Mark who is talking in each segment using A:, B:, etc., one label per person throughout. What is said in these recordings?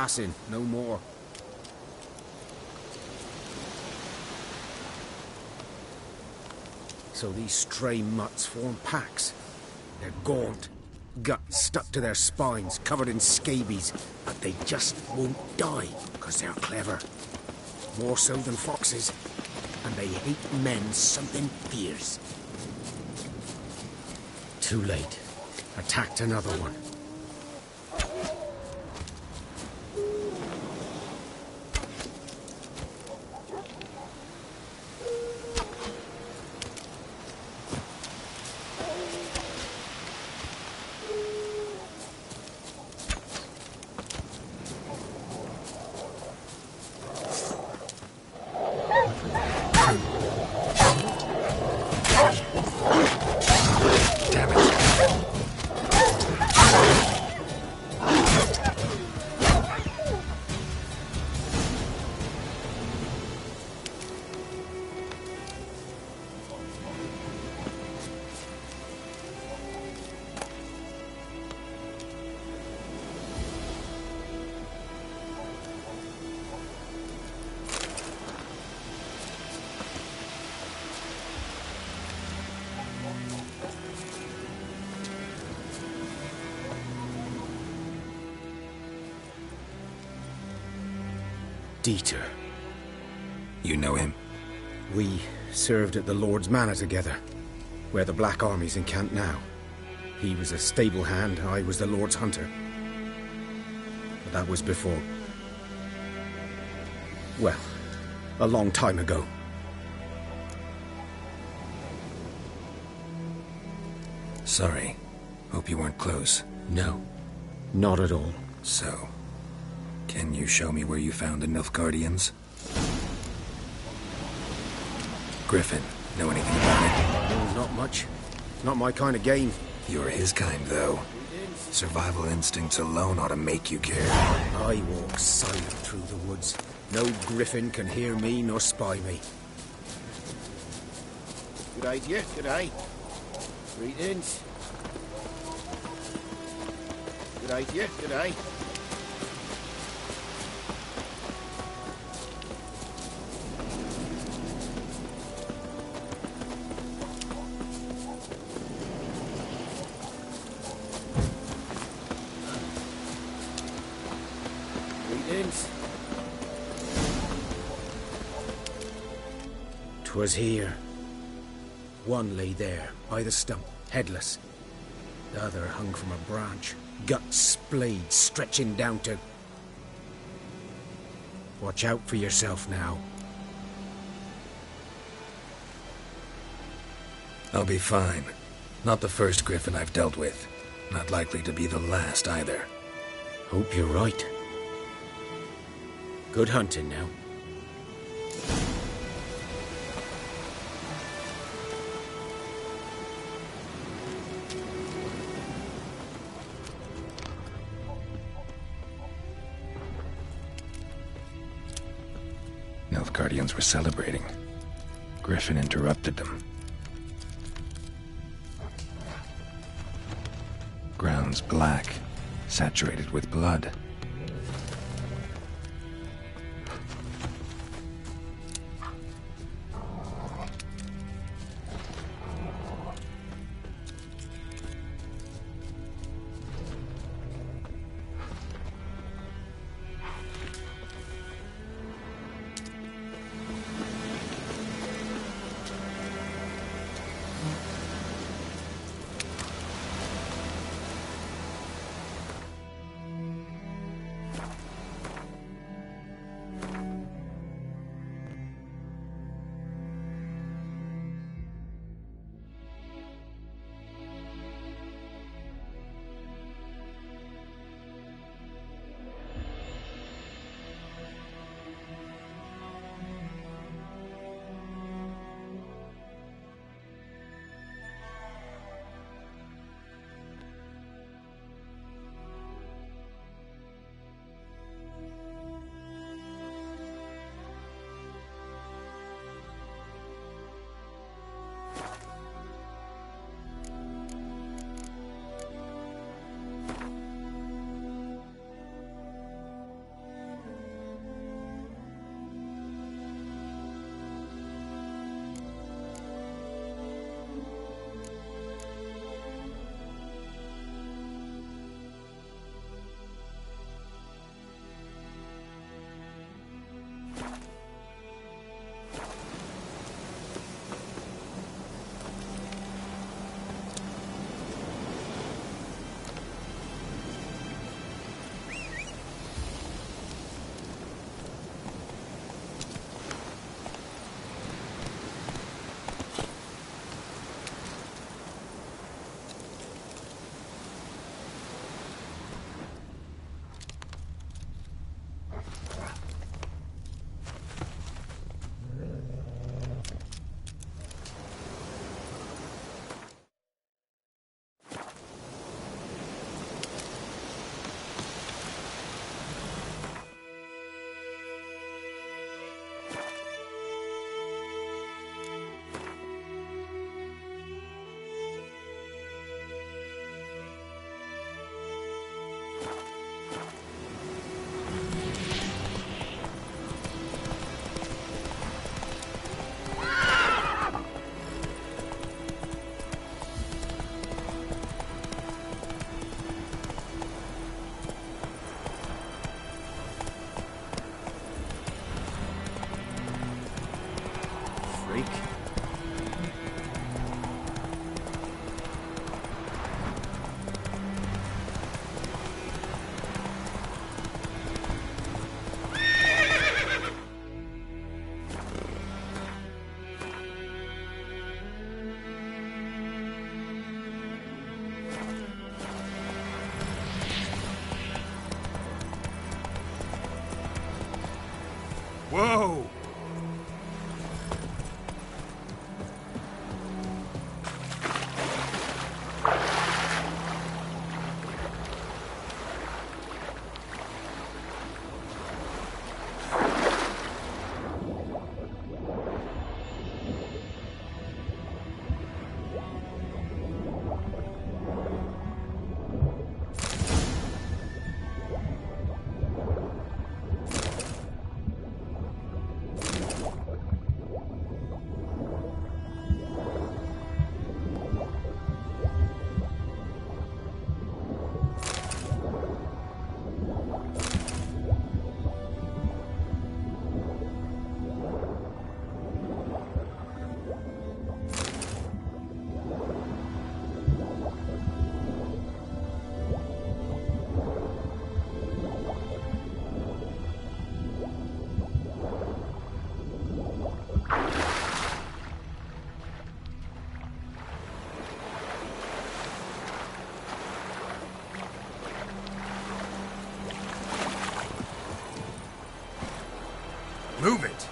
A: passing, no more. So these stray mutts form packs. They're gaunt, guts stuck to their spines, covered in scabies, but they just won't die, because they're clever. More so than foxes. And they hate men something fierce. Too late. Attacked another one. Dieter.
B: You know him?
A: We served at the Lord's Manor together, where the Black Army's encamped now. He was a stable hand, I was the Lord's hunter. But that was before... well, a long time ago.
B: Sorry. Hope you weren't close.
A: No, not at all.
B: So, can you show me where you found the Nilfgaardians? Griffin, know anything about it?
A: No, not much. Not my kind of game.
B: You're his kind, though. Survival instincts alone ought to make you care.
A: I walk silent through the woods. No griffin can hear me nor spy me. Good idea, good eye. Greetings. Good idea, good eye. Greetings. 'Twas here. One lay there, by the stump, headless. The other hung from a branch, guts splayed, stretching down to... Watch out for yourself now.
B: I'll be fine. Not the first Griffin I've dealt with. Not likely to be the last, either.
A: Hope you're right. Good hunting now.
B: Nilfgaardians were celebrating. Griffin interrupted them. Ground's black, saturated with blood.
A: Whoa! Move it!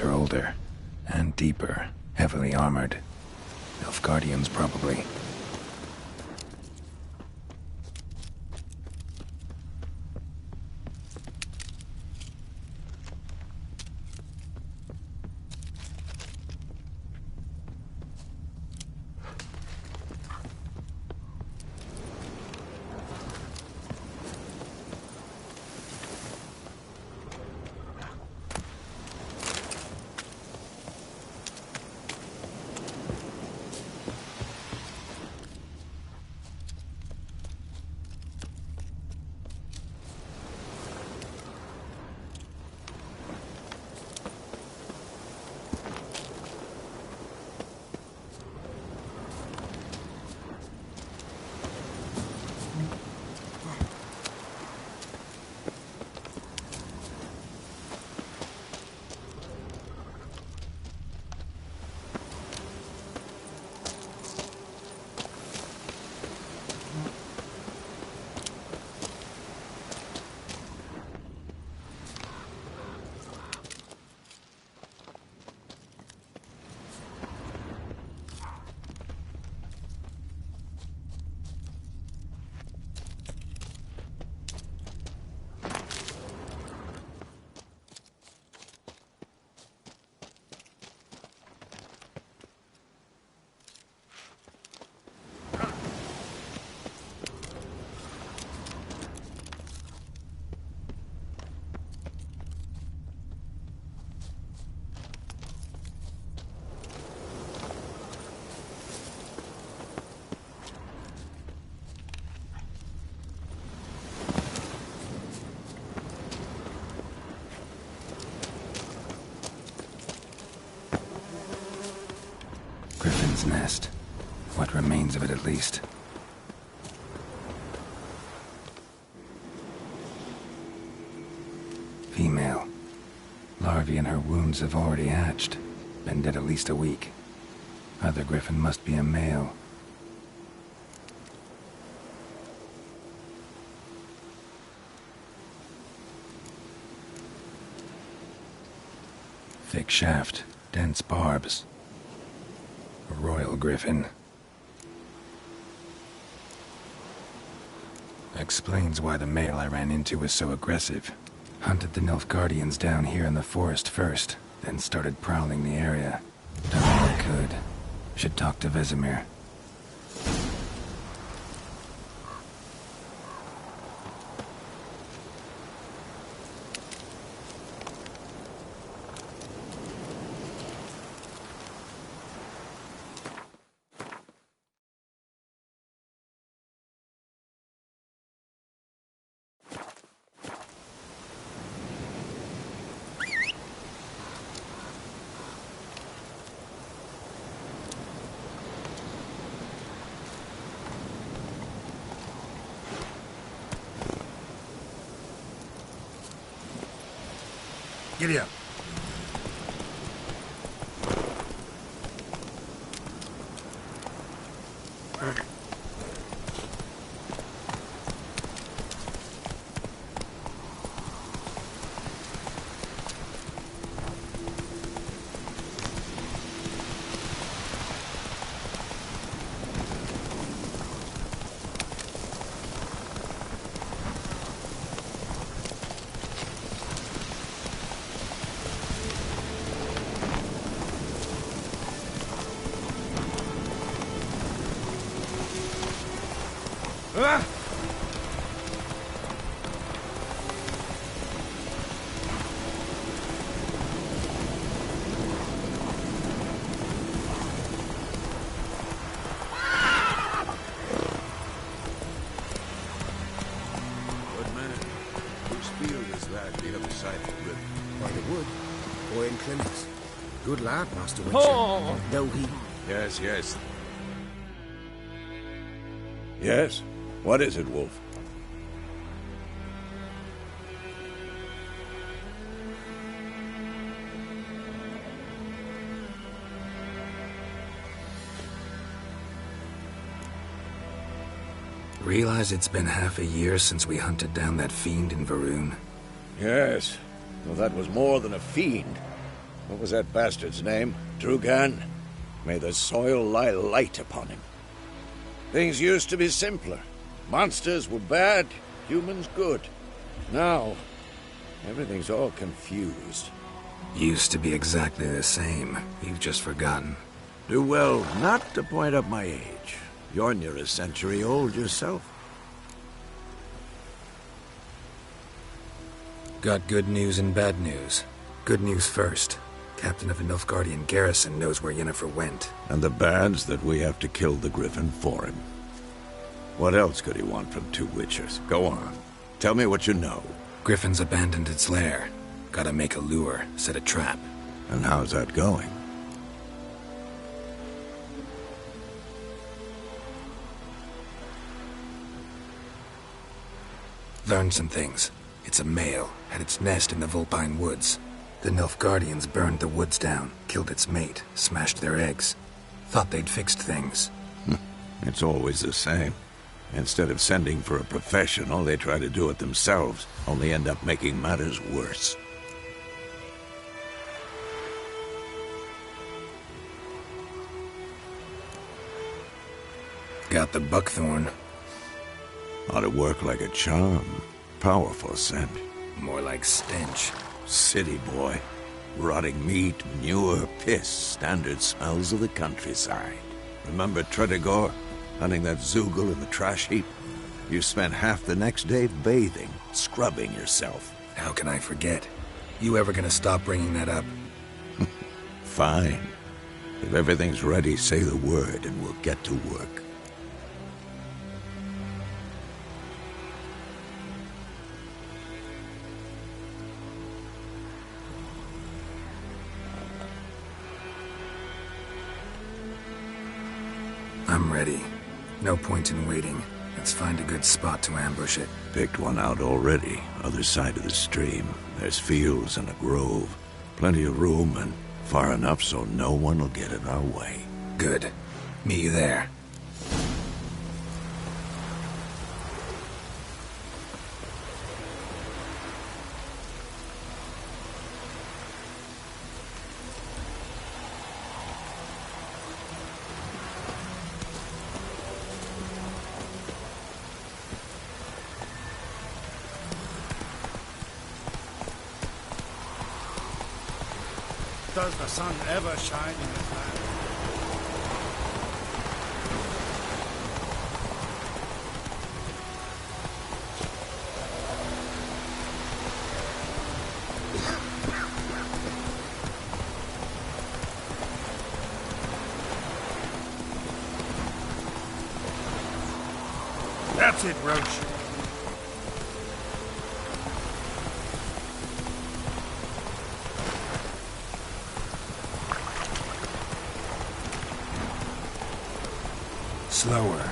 B: Are older and deeper, heavily armored. Nilfgaardians, probably. Griffin's nest. What remains of it, at least. Female. Larvae in her wounds have already hatched. Been dead at least a week. Other griffin must be a male. Thick shaft, dense barbs. A royal griffin. Explains why the male I ran into was so aggressive. Hunted the Nilfgaardians down here in the forest first, then started prowling the area. Done all I could. Should talk to Vesemir.
A: Giddy up. By the wood. Owen Clements. Good lad, Master Witcher.
C: Oh.
A: Though he...
D: Yes, yes. Yes? What is it, Wolf?
B: Realize it's been half a year since we hunted down that fiend in Varun?
D: Yes. Well, that was more than a fiend. What was that bastard's name? Drugan? May the soil lie light upon him. Things used to be simpler. Monsters were bad, humans good. Now, everything's all confused.
B: Used to be exactly the same. You've just forgotten.
D: Do well not to point up my age. You're near a century old yourself.
B: Got good news and bad news. Good news first. Captain of the Nilfgaardian garrison knows where Yennefer went.
D: And the bad's that we have to kill the Griffin for him. What else could he want from two Witchers? Go on. Tell me what you know.
B: Griffin's abandoned its lair. Gotta make a lure, set a trap.
D: And how's that going?
B: Learned some things. It's a male, had its nest in the Vulpine Woods. The Nilfgaardians burned the woods down, killed its mate, smashed their eggs. Thought they'd fixed things.
D: It's always the same. Instead of sending for a professional, they try to do it themselves, only end up making matters worse.
B: Got the buckthorn.
D: Ought to work like a charm. Powerful scent.
B: More like stench.
D: City boy. Rotting meat, manure, piss. Standard smells of the countryside. Remember Tredegor? Hunting that Zoogle in the trash heap? You spent half the next day bathing, scrubbing yourself.
B: How can I forget? You ever gonna stop bringing that up?
D: Fine. If everything's ready, say the word and we'll get to work.
B: I'm ready. No point in waiting. Let's find a good spot to ambush it.
D: Picked one out already, other side of the stream. There's fields and a grove. Plenty of room and far enough so no one will get in our way.
B: Good. Meet you there.
A: Does the sun ever shine in this land? That's it, Roach.
B: Slower.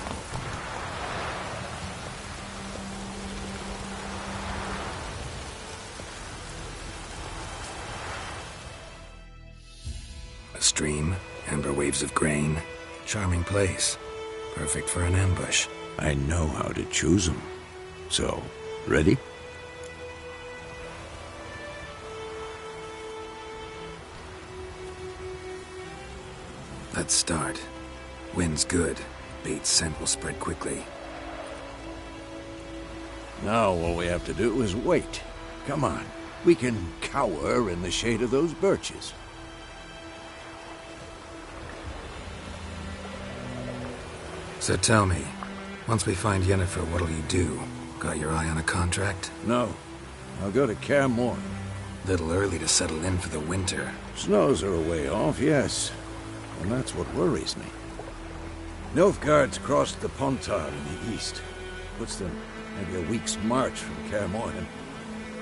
B: stream, amber waves of grain. Charming place. Perfect for an ambush.
D: I know how to choose them. So, ready?
B: Let's start. Wind's good. Bait's scent will spread quickly.
D: Now all we have to do is wait. Come on. We can cower in the shade of those birches.
B: So tell me, once we find Yennefer, what'll you do? Got your eye on a contract?
D: No. I'll go to Kaer Morhen.
B: Little early to settle in for the winter.
D: Snows are a way off, yes. And that's what worries me. Nilfgaard's crossed the Pontar in the east. Puts them maybe a week's march from Kaer Morhen.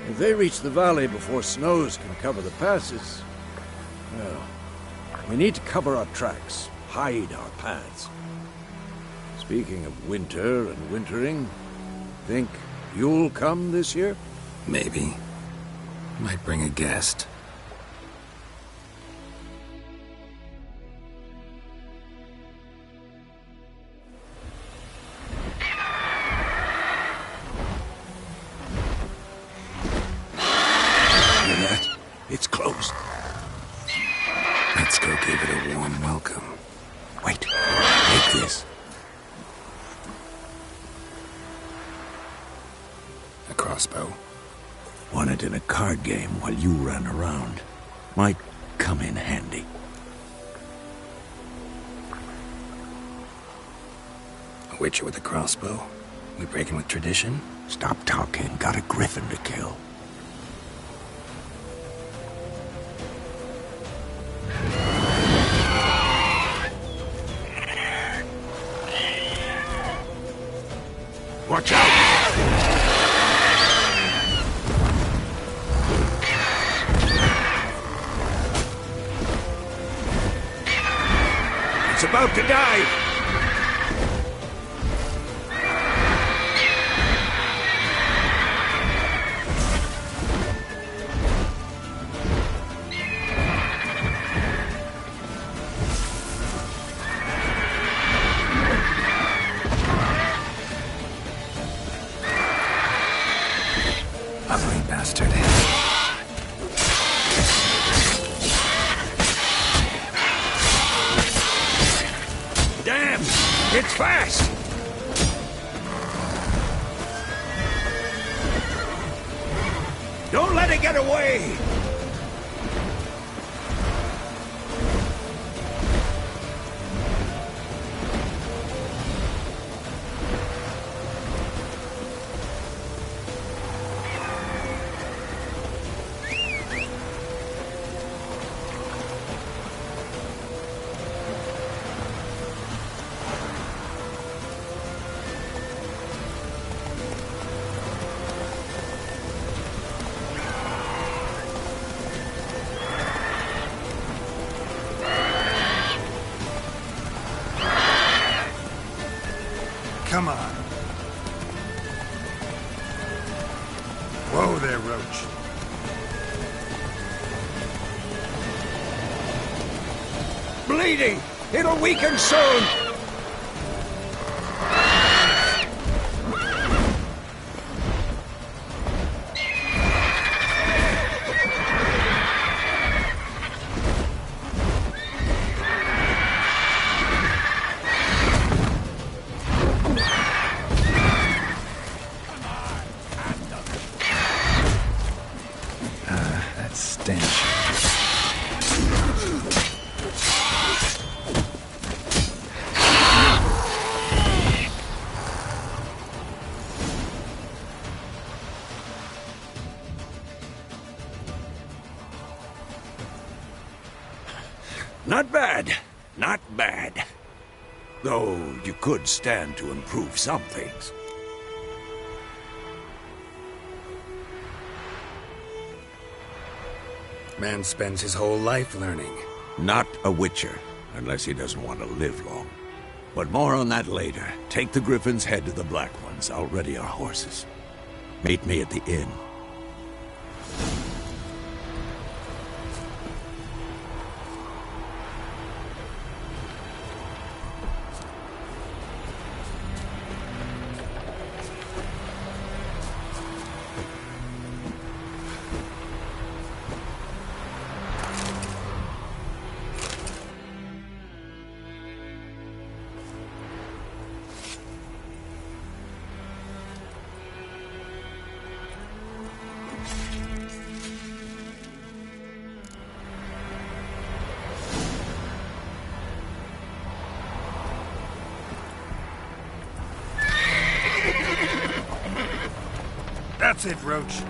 D: If they reach the valley before snows can cover the passes, well, we need to cover our tracks, hide our paths. Speaking of winter and wintering, think you'll come this year?
B: Maybe. Might bring a guest.
D: It's closed.
B: Let's go give it a warm welcome.
D: Wait, take this.
B: A crossbow.
D: Won it in a card game while you ran around. Might come in handy.
B: A witcher with a crossbow? We breaking with tradition?
D: Stop talking. Got a griffin to kill. Watch out! It's about to dive!
B: Ugly bastard.
D: Damn! It's fast! Don't let it get away!
B: Come on. Whoa there, Roach.
D: Bleeding! It'll weaken soon!
B: That stench.
D: Not bad. Not bad. Though you could stand to improve some things.
B: Man spends his whole life learning.
D: Not a witcher, unless he doesn't want to live long. But more on that later. Take the Griffin's head to the Black Ones. I'll ready our horses. Meet me at the inn.
B: That's it, Roach.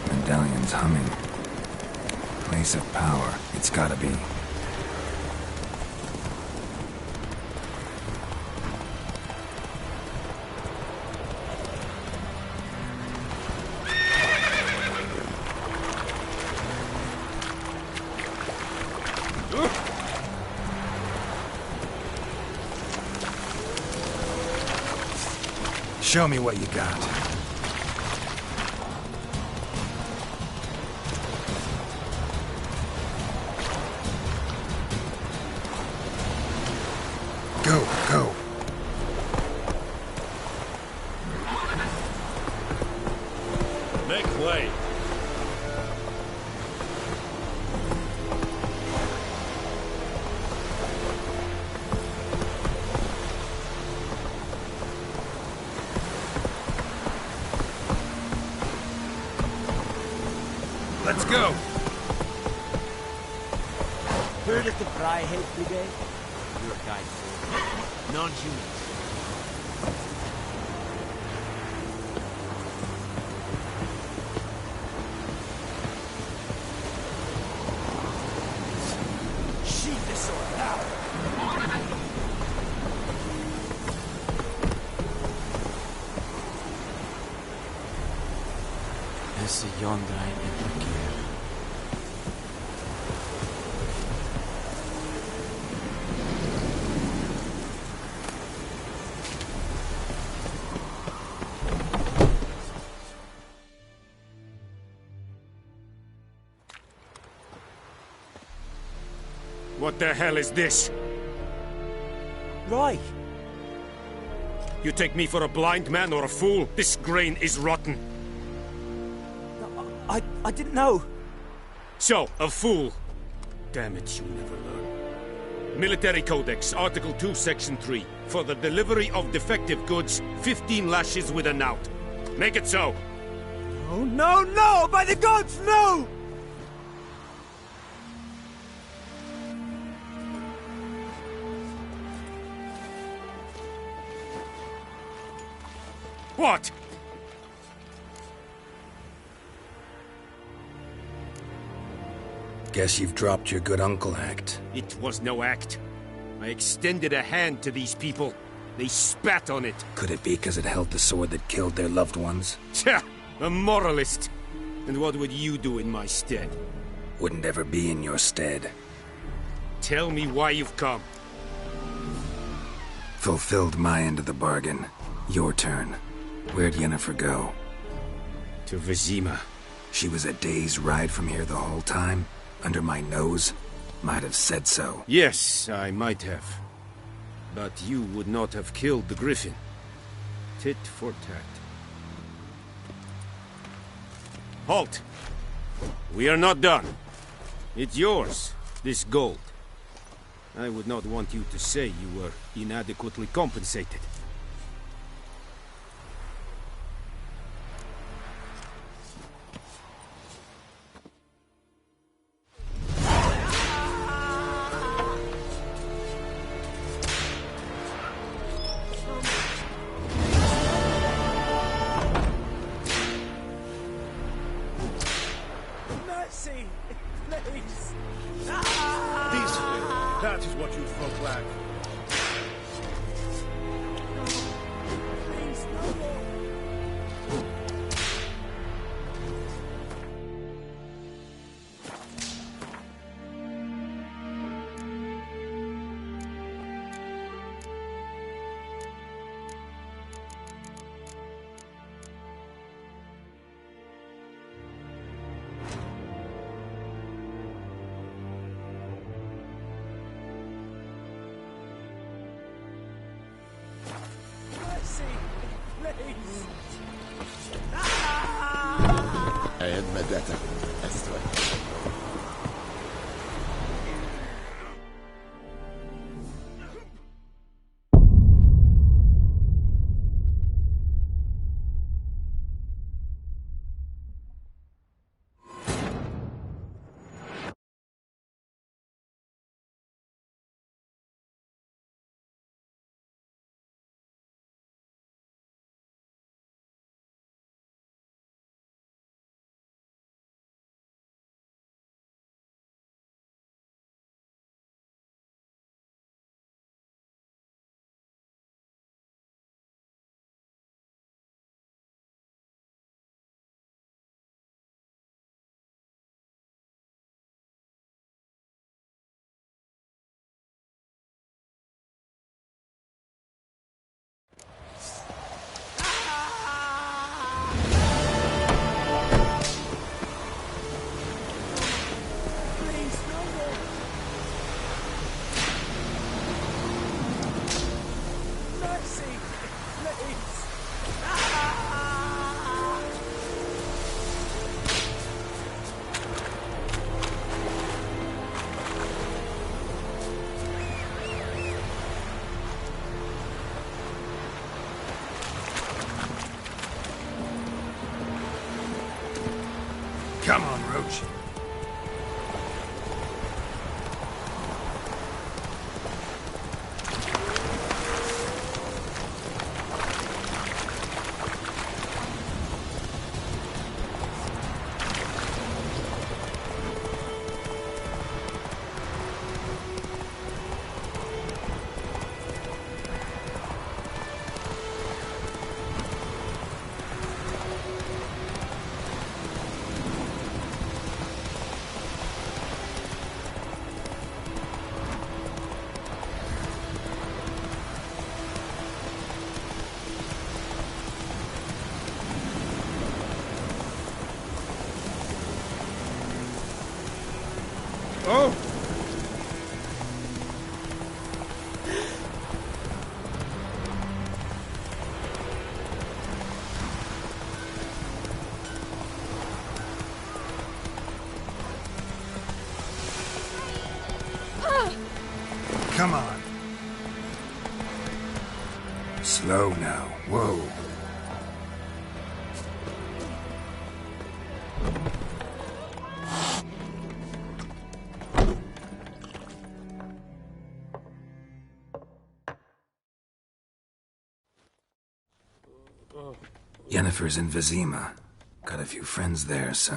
B: Medallion's humming. Place of power. It's gotta be. Show me what you got. Go, go.
C: Make way.
B: Let's go.
E: Heard of the Fryhead Brigade? Your guide for non-humans. Sheath the sword now! Esse yonder ain't ever care.
C: What the hell is this?
E: Right.
C: You take me for a blind man or a fool? This grain is rotten.
E: I didn't know.
C: So, a fool. Damn it, you never learn. Military Codex, Article 2, Section 3. For the delivery of defective goods, 15 lashes with a knout. Make it so.
E: Oh, no, no! By the gods, no!
C: What?
B: Guess you've dropped your good uncle act.
C: It was no act. I extended a hand to these people. They spat on it.
B: Could it be because it held the sword that killed their loved ones?
C: Tja, a moralist. And what would you do in my stead?
B: Wouldn't ever be in your stead.
C: Tell me why you've come.
B: Fulfilled my end of the bargain. Your turn. Where'd Yennefer go?
C: To Vizima.
B: She was a day's ride from here the whole time? Under my nose? Might have said so.
C: Yes, I might have. But you would not have killed the Griffin. Tit for tat. Halt! We are not done. It's yours, this gold. I would not want you to say you were inadequately compensated.
E: Mercy! Please!
C: That is what you folk lack.
E: Please, no more! Mercy! Please!
F: I had my data. That's right.
C: Oh!
B: Come on. Slow now. Whoa. Yennefer's in Vizima. Got a few friends there, so...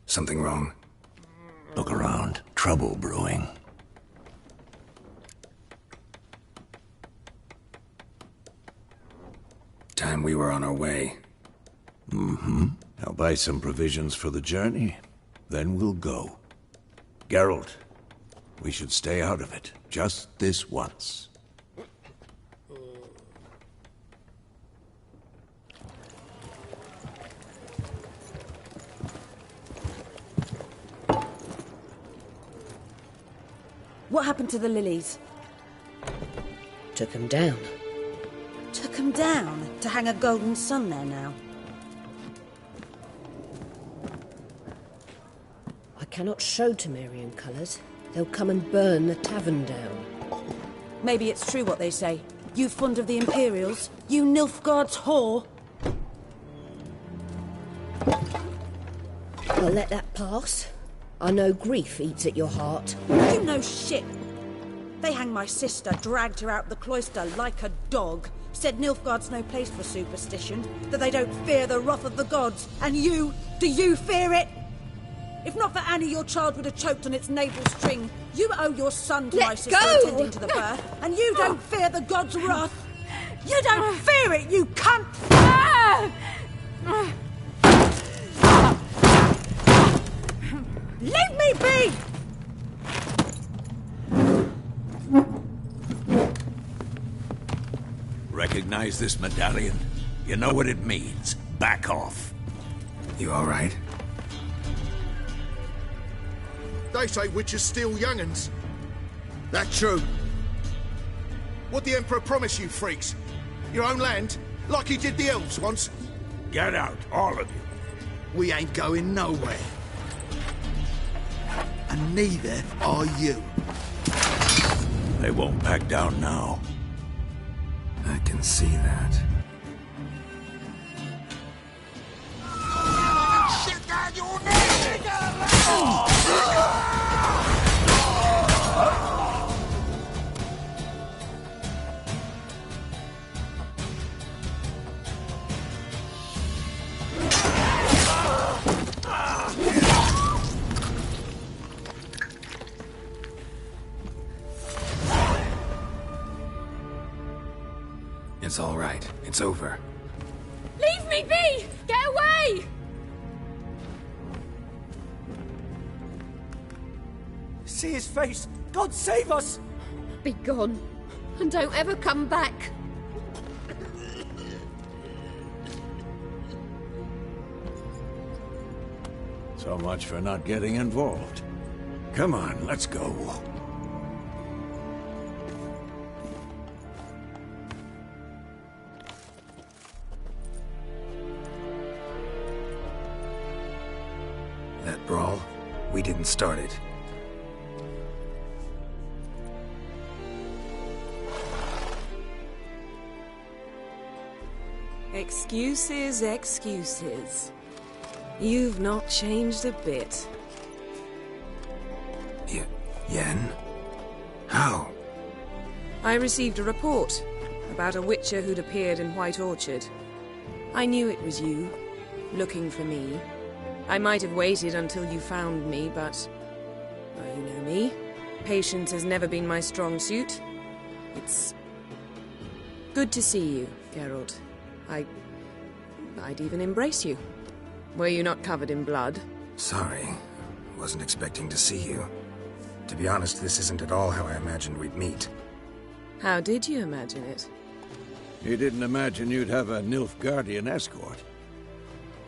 B: Something wrong?
D: Look around. Trouble brewing.
B: Time we were on our way.
D: Mm-hmm. I'll buy some provisions for the journey. Then we'll go. Geralt, we should stay out of it. Just this once.
G: What happened to the lilies?
H: Took him down.
G: Took 'em down to hang a golden sun there now.
H: I cannot show Temerian colours. They'll come and burn the tavern down.
G: Maybe it's true what they say. You fond of the Imperials? You Nilfgaard's whore?
H: I'll let that pass. I know grief eats at your heart.
G: You know shit. They hanged my sister, dragged her out the cloister like a dog. Said Nilfgaard's no place for superstition, that they don't fear the wrath of the gods. And you, do you fear it? If not for Annie, your child would have choked on its navel string. You owe your son to my sister attending to the birth, and you don't fear the gods' wrath. You don't fear it, you cunt! Leave me be!
D: Recognize this medallion? You know what it means. Back off.
B: You all right?
I: They say witches steal young'uns. That true? What the Emperor promise you, freaks? Your own land? Like he did the elves once?
D: Get out, all of you.
I: We ain't going nowhere. And neither are you.
D: They won't back down now.
B: I can see that.
I: Shit down your neck!
B: It's all right. It's over.
J: Leave me be! Get away!
E: See his face! God save us!
J: Be gone, and don't ever come back.
D: So much for not getting involved. Come on, let's go.
B: That brawl, we didn't start it.
K: Excuses, excuses. You've not changed a bit.
B: Yen? How?
K: I received a report about a witcher who'd appeared in White Orchard. I knew it was you, looking for me. I might have waited until you found me, but... well, you know me. Patience has never been my strong suit. It's... good to see you, Geralt. I'd even embrace you. Were you not covered in blood?
B: Sorry. Wasn't expecting to see you. To be honest, this isn't at all how I imagined we'd meet.
K: How did you imagine it?
D: You didn't imagine you'd have a Nilfgaardian escort.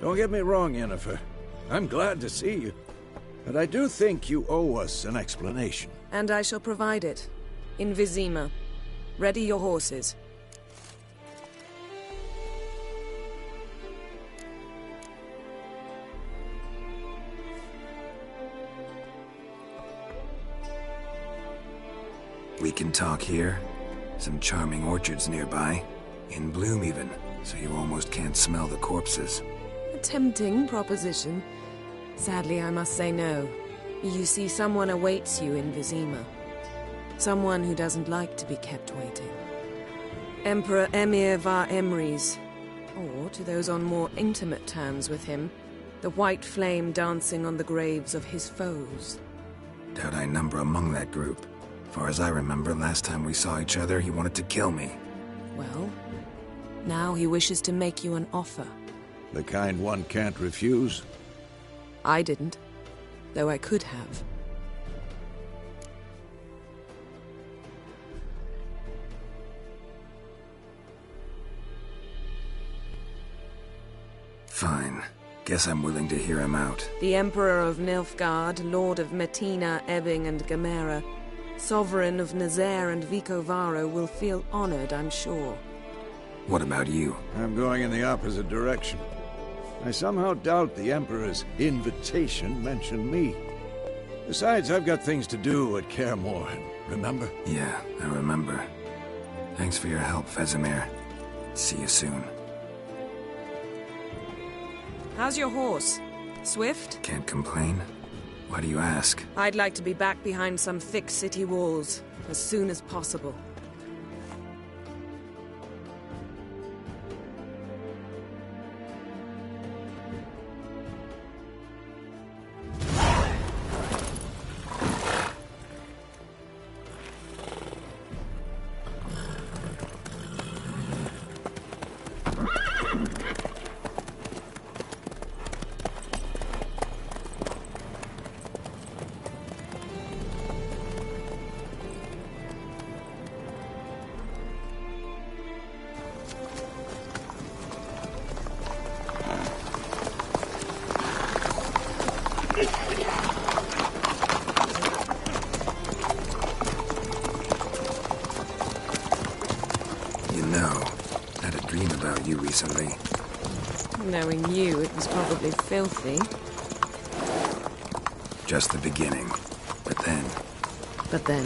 D: Don't get me wrong, Yennefer. I'm glad to see you. But I do think you owe us an explanation.
K: And I shall provide it. In Vizima. Ready your horses.
B: We can talk here. Some charming orchards nearby. In bloom even, so you almost can't smell the corpses.
K: A tempting proposition. Sadly, I must say no. You see, someone awaits you in Vizima. Someone who doesn't like to be kept waiting. Emperor Emir var Emreis. Or, to those on more intimate terms with him, the white flame dancing on the graves of his foes.
B: Doubt I number among that group. Far as I remember, last time we saw each other, he wanted to kill me.
K: Well, now he wishes to make you an offer.
D: The kind one can't refuse?
K: I didn't, though I could have.
B: Fine. Guess I'm willing to hear him out.
K: The Emperor of Nilfgaard, Lord of Metina, Ebbing and Gamera, Sovereign of Nazaire and Vicovaro will feel honored, I'm sure.
B: What about you?
D: I'm going in the opposite direction. I somehow doubt the Emperor's invitation mentioned me. Besides, I've got things to do at Kaer Morhen, remember?
B: Yeah, I remember. Thanks for your help, Vesemir. See you soon.
K: How's your horse? Swift?
B: Can't complain. Why do you ask?
K: I'd like to be back behind some thick city walls, as soon as possible.
B: Recently.
K: Knowing you, it was probably filthy.
B: Just the beginning. But then...
K: But then?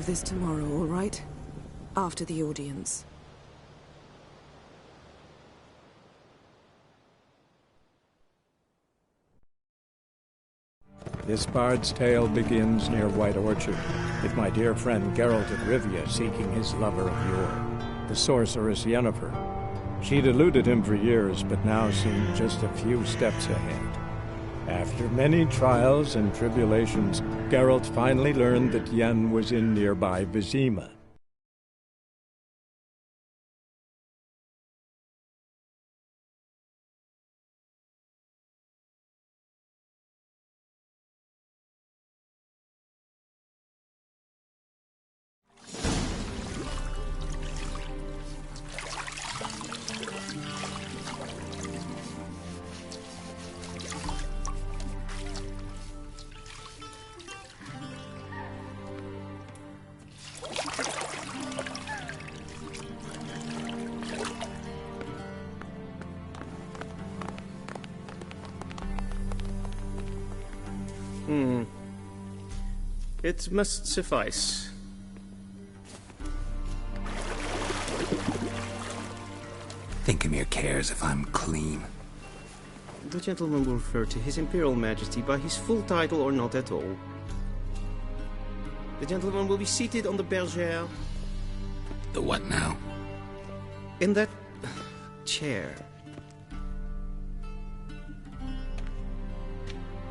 K: This tomorrow, all right? After the audience.
L: This bard's tale begins near White Orchard, with my dear friend Geralt of Rivia seeking his lover of yore, the sorceress Yennefer. She'd eluded him for years, but now seemed just a few steps ahead. After many trials and tribulations, Geralt finally learned that Yen was in nearby Vizima.
M: It must suffice.
B: Thinkamere cares if I'm clean.
M: The gentleman will refer to His Imperial Majesty by his full title or not at all. The gentleman will be seated on the bergère.
B: The what now?
M: In that chair.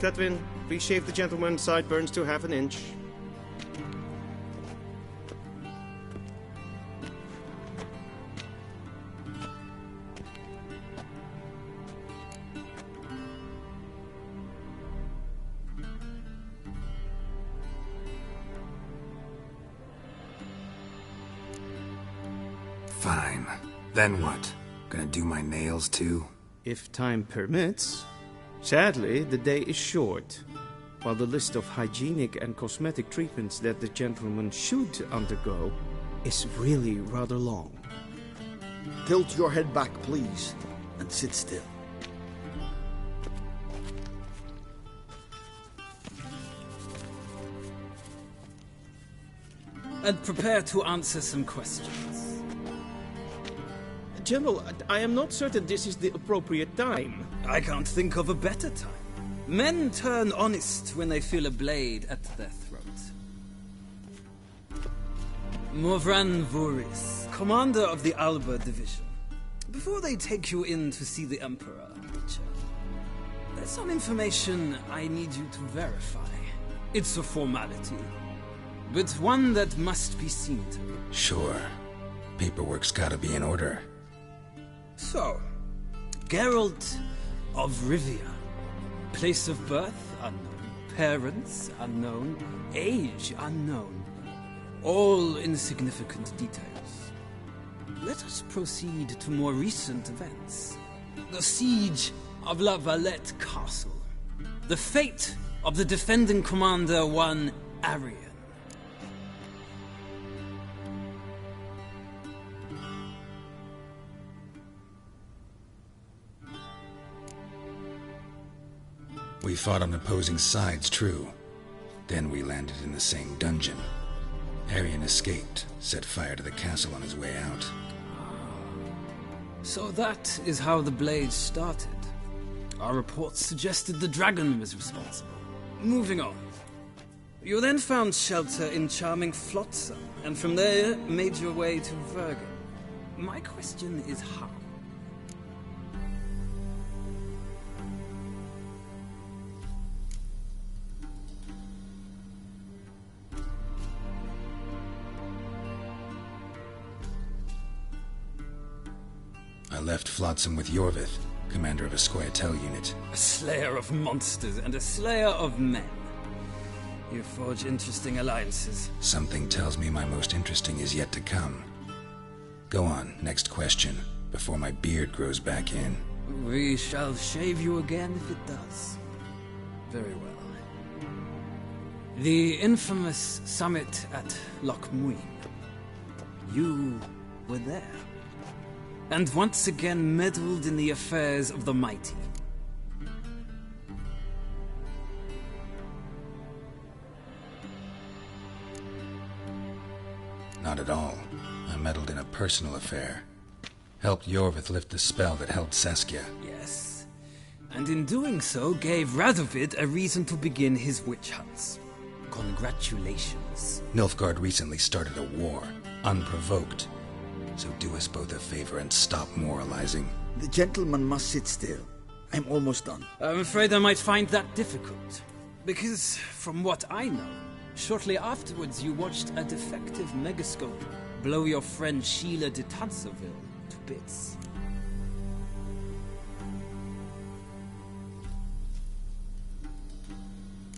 M: Cletwin, please shave the gentleman's sideburns to half an inch.
B: Fine. Then what? Gonna do my nails too?
M: If time permits. Sadly, the day is short, while the list of hygienic and cosmetic treatments that the gentleman should undergo is really rather long.
N: Tilt your head back, please, and sit still.
O: And prepare to answer some questions.
M: General, I am not certain this is the appropriate time.
O: I can't think of a better time. Men turn honest when they feel a blade at their throat. Morvran Voorhis, commander of the Alba Division. Before they take you in to see the Emperor, Witcher, there's some information I need you to verify. It's a formality, but one that must be seen to.
B: Sure. Paperwork's gotta be in order.
O: So, Geralt of Rivia. Place of birth unknown. Parents unknown. Age unknown. All insignificant details. Let us proceed to more recent events. The siege of La Valette Castle. The fate of the defending commander, one Arian.
B: We fought on opposing sides, true. Then we landed in the same dungeon. Arian escaped, set fire to the castle on his way out.
O: So that is how the Blade started. Our reports suggested the dragon was responsible. Moving on. You then found shelter in charming Flotsam, and from there made your way to Vergen. My question is how?
B: I left Flotsam with Yorvith, commander of a Scoia'tael unit.
O: A slayer of monsters and a slayer of men. You forge interesting alliances.
B: Something tells me my most interesting is yet to come. Go on, next question, before my beard grows back in.
O: We shall shave you again if it does. Very well. The infamous summit at Loch Muin. You were there. And once again meddled in the affairs of the mighty.
B: Not at all. I meddled in a personal affair. Helped Yorvith lift the spell that held Saskia.
O: Yes. And in doing so, gave Radovid a reason to begin his witch hunts. Congratulations.
B: Nilfgaard recently started a war, unprovoked. So do us both a favor and stop moralizing.
N: The gentleman must sit still. I'm almost done.
O: I'm afraid I might find that difficult. Because, from what I know, shortly afterwards you watched a defective megascope blow your friend Sheila de Tanserville to bits.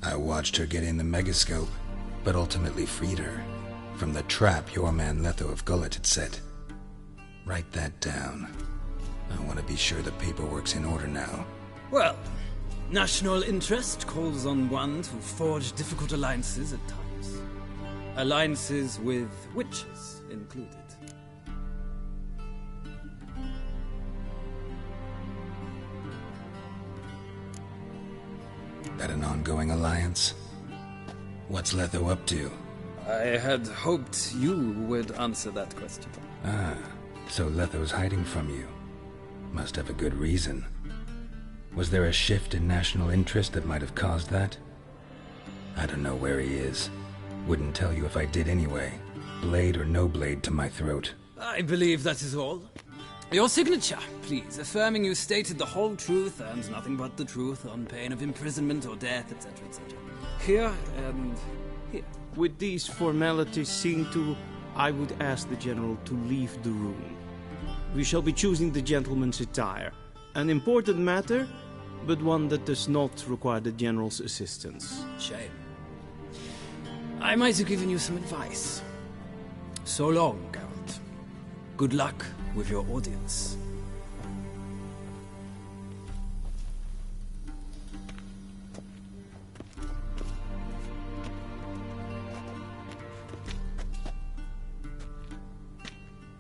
B: I watched her get in the megascope, but ultimately freed her. From the trap your man Letho of Gullet had set. Write that down. I want to be sure the paperwork's in order now.
O: Well, national interest calls on one to forge difficult alliances at times. Alliances with witches included.
B: That an ongoing alliance? What's Letho up to?
O: I had hoped you would answer that question.
B: Ah, so Letho's hiding from you. Must have a good reason. Was there a shift in national interest that might have caused that? I don't know where he is. Wouldn't tell you if I did anyway. Blade or no blade to my throat.
O: I believe that is all. Your signature, please, affirming you stated the whole truth and nothing but the truth on pain of imprisonment or death, etc., etc. Here and here.
M: With these formalities seen to, I would ask the General to leave the room. We shall be choosing the gentleman's attire. An important matter, but one that does not require the General's assistance.
O: Shame. I might have given you some advice. So long, Geralt. Good luck with your audience.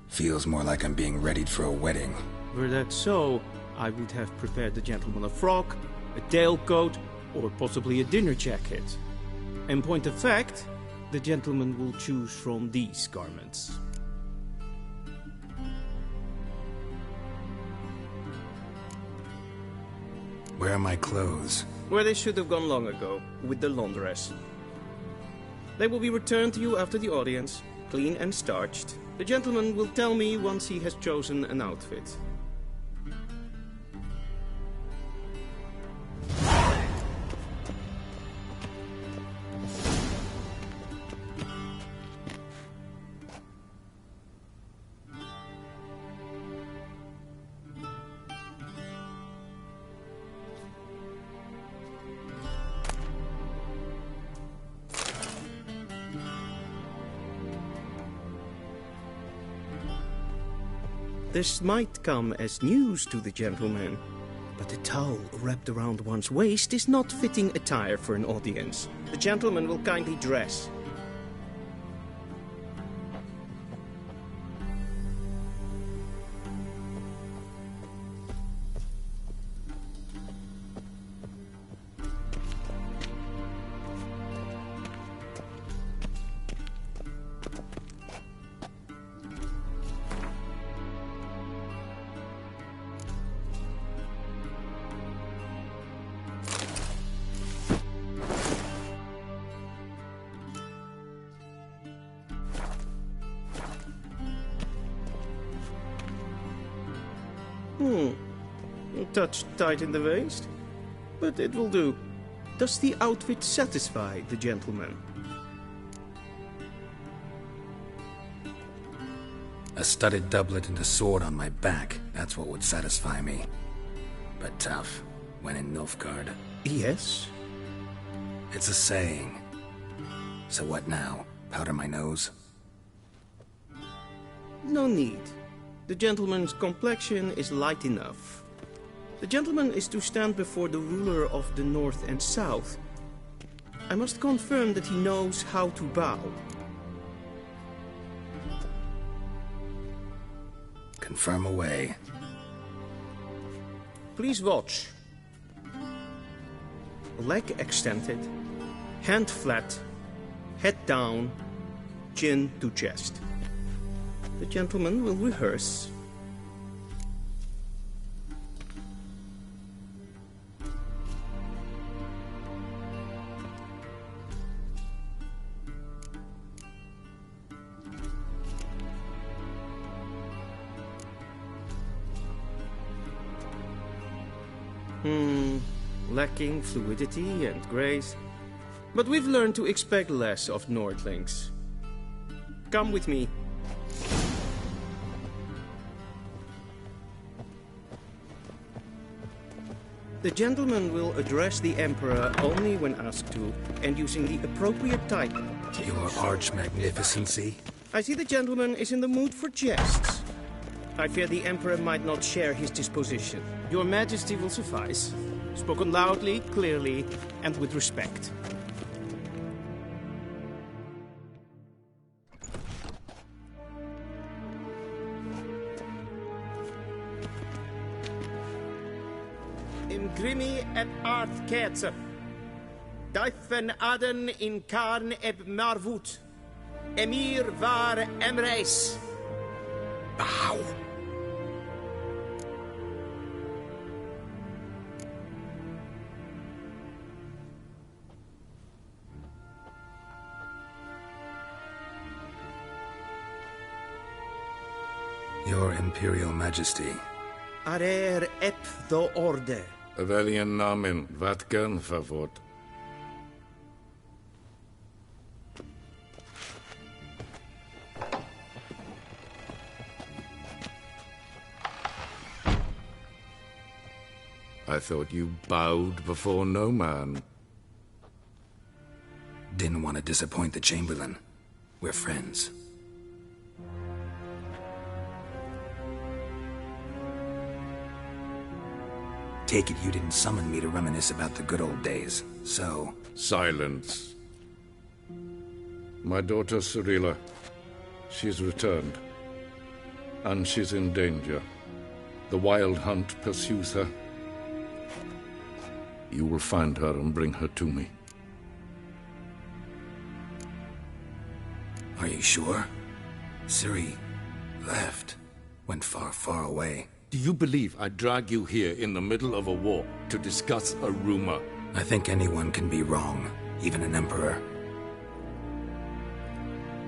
B: Feels more like I'm being readied for a wedding.
M: Were that so, I would have prepared the gentleman a frock, a tailcoat, or possibly a dinner jacket. In point of fact, the gentleman will choose from these garments.
B: Where are my clothes?
M: Where they should have gone long ago, with the laundress. They will be returned to you after the audience, clean and starched. The gentleman will tell me once he has chosen an outfit. This might come as news to the gentleman, but a towel wrapped around one's waist is not fitting attire for an audience. The gentleman will kindly dress. A touch tight in the waist, but it will do. Does the outfit satisfy the gentleman?
B: A studded doublet and a sword on my back, that's what would satisfy me. But tough, when in Nilfgaard.
M: Yes?
B: It's a saying. So what now? Powder my nose?
M: No need. The gentleman's complexion is light enough. The gentleman is to stand before the ruler of the North and South. I must confirm that he knows how to bow.
B: Confirm away.
M: Please watch. Leg extended, hand flat, head down, chin to chest. The gentleman will rehearse. Lacking fluidity and grace. But we've learned to expect less of Nordlings. Come with me. The gentleman will address the Emperor only when asked to, and using the appropriate title.
B: Your Arch-Magnificency?
M: I see the gentleman is in the mood for jests. I fear the Emperor might not share his disposition. Your Majesty will suffice. Spoken loudly, clearly, and with respect. Imgrimi et art ketzer. Daifen Aden in Karn eb Marvut. Emir var Emreis.
A: Bow.
B: Your Imperial Majesty.
M: Arer ep the orde.
P: Velian namen, vatkan favot. I thought you bowed before no man.
B: Didn't want to disappoint the Chamberlain. We're friends. Take it you didn't summon me to reminisce about the good old days, so...
P: Silence. My daughter Cirilla, she's returned. And she's in danger. The Wild Hunt pursues her. You will find her and bring her to me.
B: Are you sure? Ciri left. Went far, far away.
P: Do you believe I'd drag you here in the middle of a war to discuss a rumor?
B: I think anyone can be wrong, even an emperor.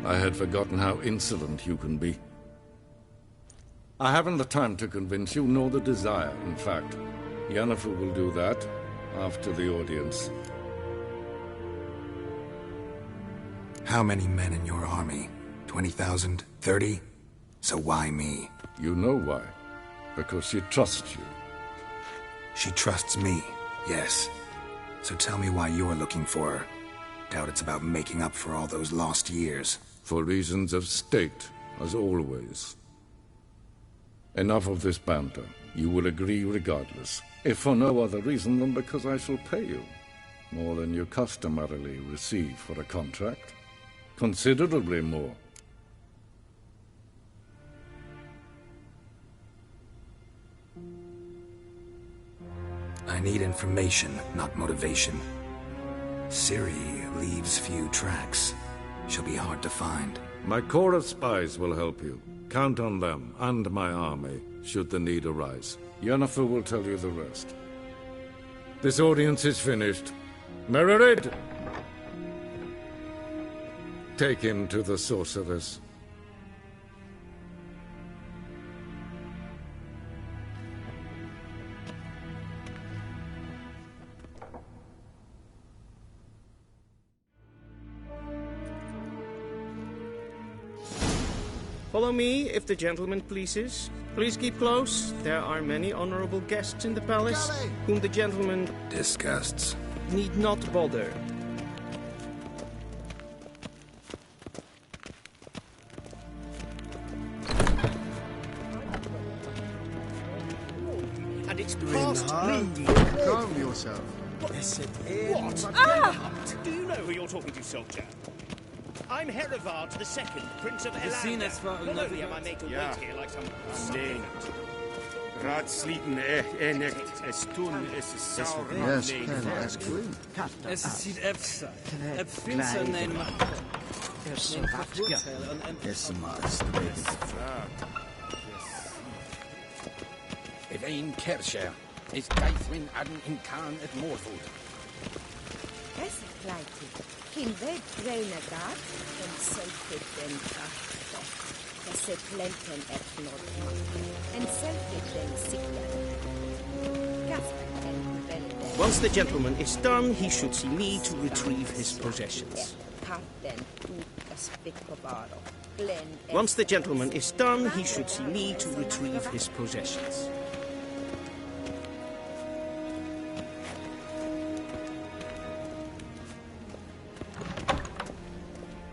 P: I had forgotten how insolent you can be. I haven't the time to convince you, nor the desire, in fact. Yennefer will do that after the audience.
B: How many men in your army? 20,000? 30? So why me?
P: You know why. Because she trusts you.
B: She trusts me, yes. So tell me why you're looking for her. Doubt it's about making up for all those lost years.
P: For reasons of state, as always. Enough of this banter. You will agree regardless. If for no other reason than because I shall pay you. More than you customarily receive for a contract. Considerably more.
B: I need information, not motivation. Ciri leaves few tracks. She'll be hard to find.
P: My corps of spies will help you. Count on them, and my army, should the need arise. Yennefer will tell you the rest. This audience is finished. Mererid! Take him to the sorceress.
M: Follow me, if the gentleman pleases. Please keep close. There are many honorable guests in the palace, whom the gentleman...
B: disgusts.
M: ...need not bother. And it's past noon.
I: Calm yourself.
C: What?
J: Ah!
C: Do you know who you're talking to, soldier? I'm Herivard II, Prince of Elander. Not only am I made to wait here like some slave.
Q: Raadsleden echt es tun es sauer.
I: Yes, that's good.
O: Es ziet efsa. Het vindt zijn neem.
I: Yes,
A: If ein Kerscher is Geithwin Aden in Khan at Morfoot.
R: Es gleitet. Kin weg reine Grat en selfit den Krachstoff. Das se plenten et Nordhorn. En selfit den Sigler. Gasper en Belden.
M: Once the gentleman is done, he should see me to retrieve his possessions. Once the gentleman is done, he should see me to retrieve his possessions.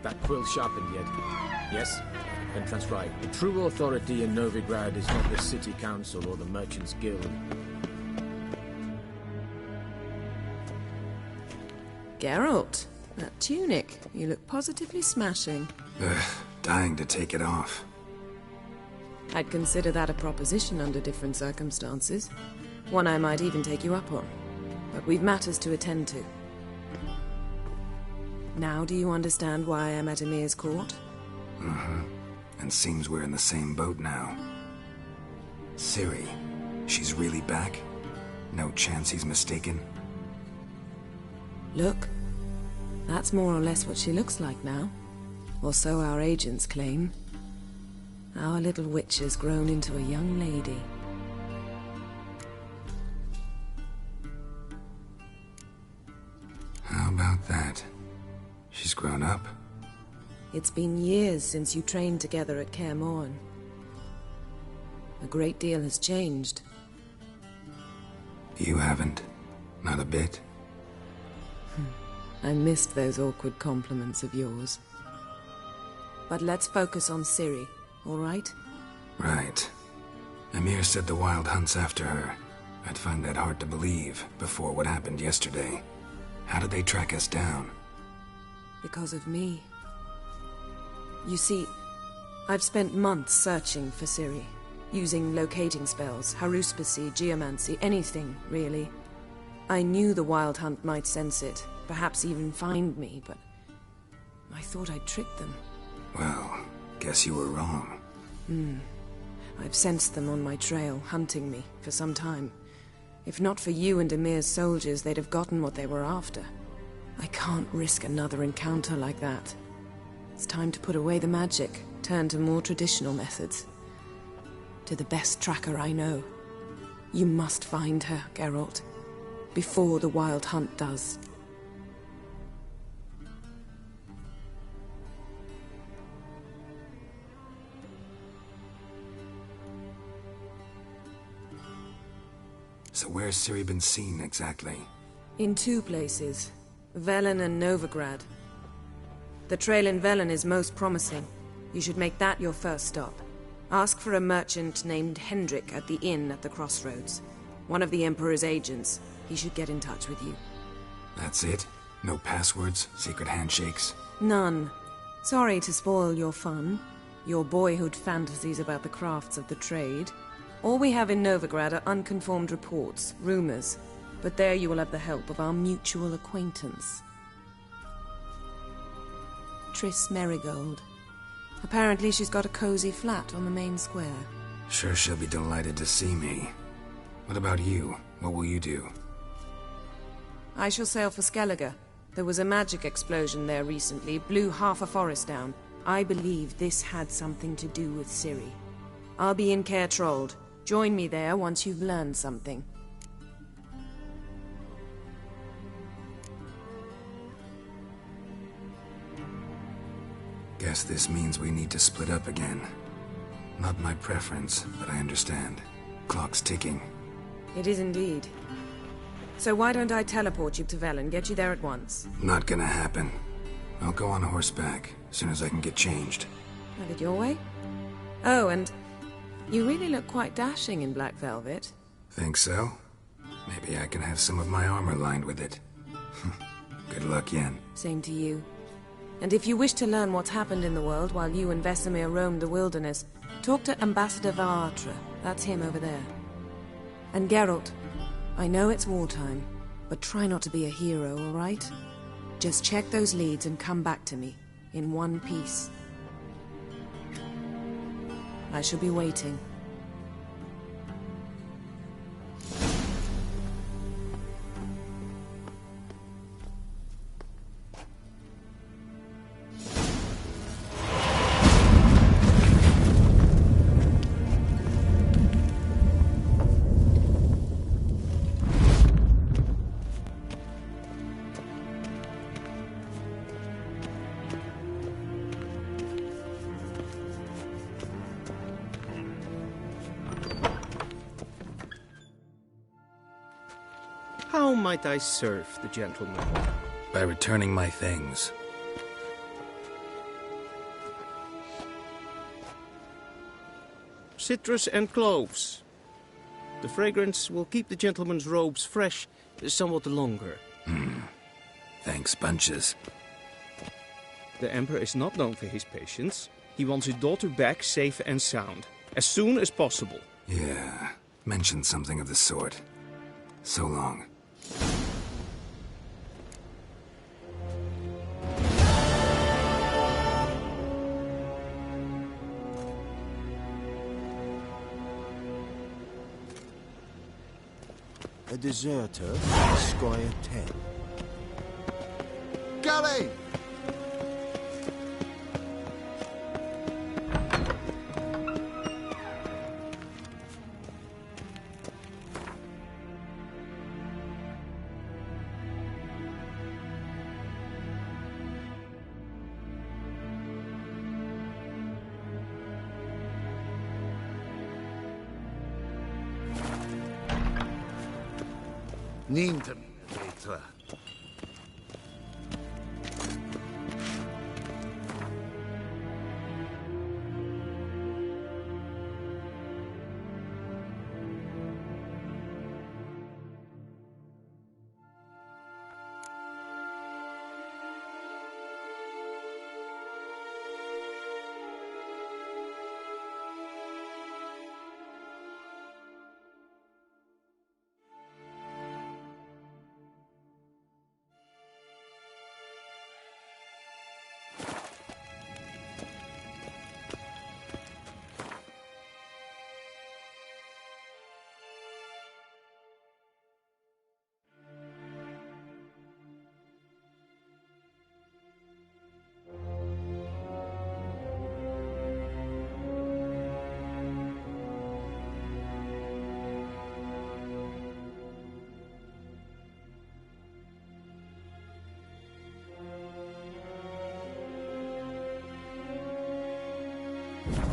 S: That quill sharpened yet? Yes? Entrance right. The true authority in Novigrad is not the City Council or the Merchants Guild.
K: Geralt, that tunic. You look positively smashing.
B: Dying to take it off.
K: I'd consider that a proposition under different circumstances. One I might even take you up on. But we've matters to attend to. Now do you understand why I'm at Emir's court?
B: Mm-hmm. And seems we're in the same boat now. Ciri, she's really back? No chance he's mistaken?
K: Look, that's more or less what she looks like now. Or so our agents claim. Our little witch has grown into a young lady.
B: How about that? She's grown up?
K: It's been years since you trained together at Kaer Morhen. A great deal has changed.
B: You haven't. Not a bit.
K: I missed those awkward compliments of yours. But let's focus on Ciri, all right?
B: Right. Emir said the Wild Hunt's after her. I'd find that hard to believe before what happened yesterday. How did they track us down?
K: Because of me. You see, I've spent months searching for Ciri, using locating spells, haruspicy, geomancy, anything, really. I knew the Wild Hunt might sense it, perhaps even find me, but I thought I'd tricked them.
B: Well, guess you were wrong.
K: I've sensed them on my trail, hunting me, for some time. If not for you and Emir's soldiers, they'd have gotten what they were after. I can't risk another encounter like that. It's time to put away the magic, turn to more traditional methods. To the best tracker I know. You must find her, Geralt. Before the Wild Hunt does.
B: So where's Ciri been seen, exactly?
K: In 2 places. Velen and Novigrad. The trail in Velen is most promising. You should make that your first stop. Ask for a merchant named Hendrik at the inn at the crossroads. One of the Emperor's agents. He should get in touch with you.
B: That's it? No passwords? Secret handshakes?
K: None. Sorry to spoil your fun. Your boyhood fantasies about the crafts of the trade. All we have in Novigrad are unconfirmed reports, rumors. But there you will have the help of our mutual acquaintance. Triss Merigold. Apparently she's got a cozy flat on the main square.
B: Sure she'll be delighted to see me. What about you? What will you do?
K: I shall sail for Skellige. There was a magic explosion there recently, blew half a forest down. I believe this had something to do with Ciri. I'll be in Caer Trolde. Join me there once you've learned something.
B: Guess this means we need to split up again. Not my preference, but I understand. Clock's ticking.
K: It is indeed. So why don't I teleport you to Velen, get you there at once?
B: Not gonna happen. I'll go on horseback, as soon as I can get changed.
K: Have it your way? Oh, and you really look quite dashing in black velvet.
B: Think so? Maybe I can have some of my armor lined with it. Good luck, Yen.
K: Same to you. And if you wish to learn what's happened in the world while you and Vesemir roamed the wilderness, talk to Ambassador Varatra. That's him over there. And Geralt, I know it's wartime, but try not to be a hero, all right? Just check those leads and come back to me, in one piece. I shall be waiting.
M: How might I serve the gentleman?
B: By returning my things.
M: Citrus and cloves. The fragrance will keep the gentleman's robes fresh somewhat longer.
B: Thanks, bunches.
M: The Emperor is not known for his patience. He wants his daughter back safe and sound, as soon as possible.
B: Yeah, mentioned something of the sort. So long.
N: A deserter, Squire 10. Gully!
I: Nienten, Petra.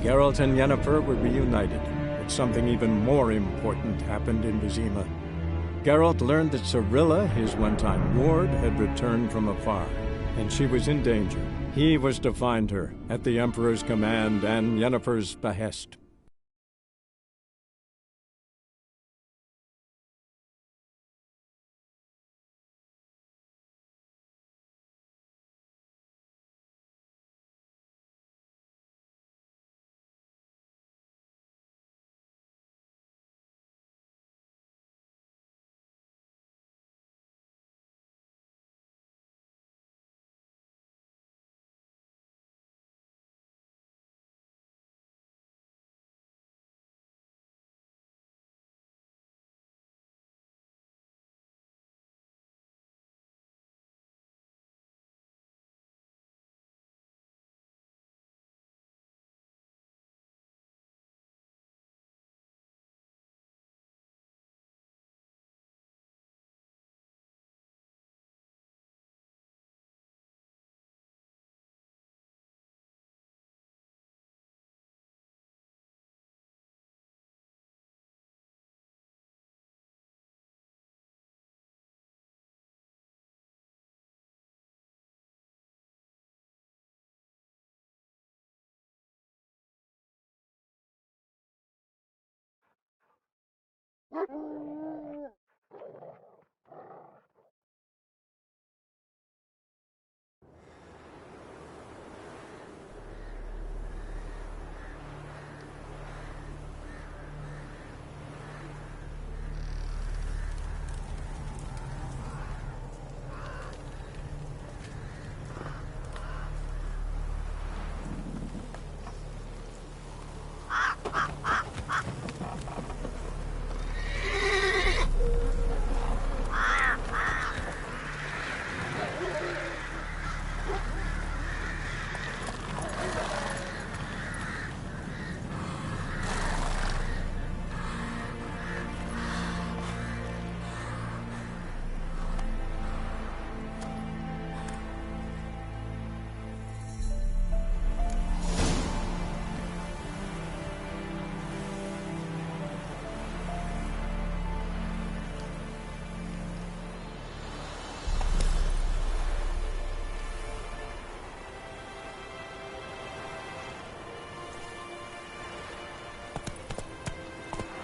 L: Geralt and Yennefer were reunited, but something even more important happened in Vizima. Geralt learned that Cirilla, his one-time ward, had returned from afar, and she was in danger. He was to find her, at the Emperor's command and Yennefer's behest.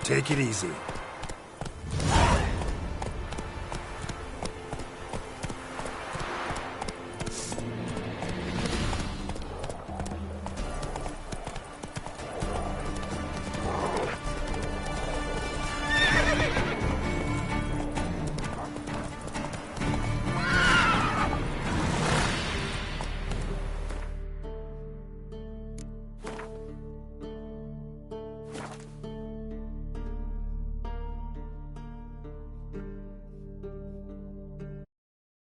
B: Take it easy.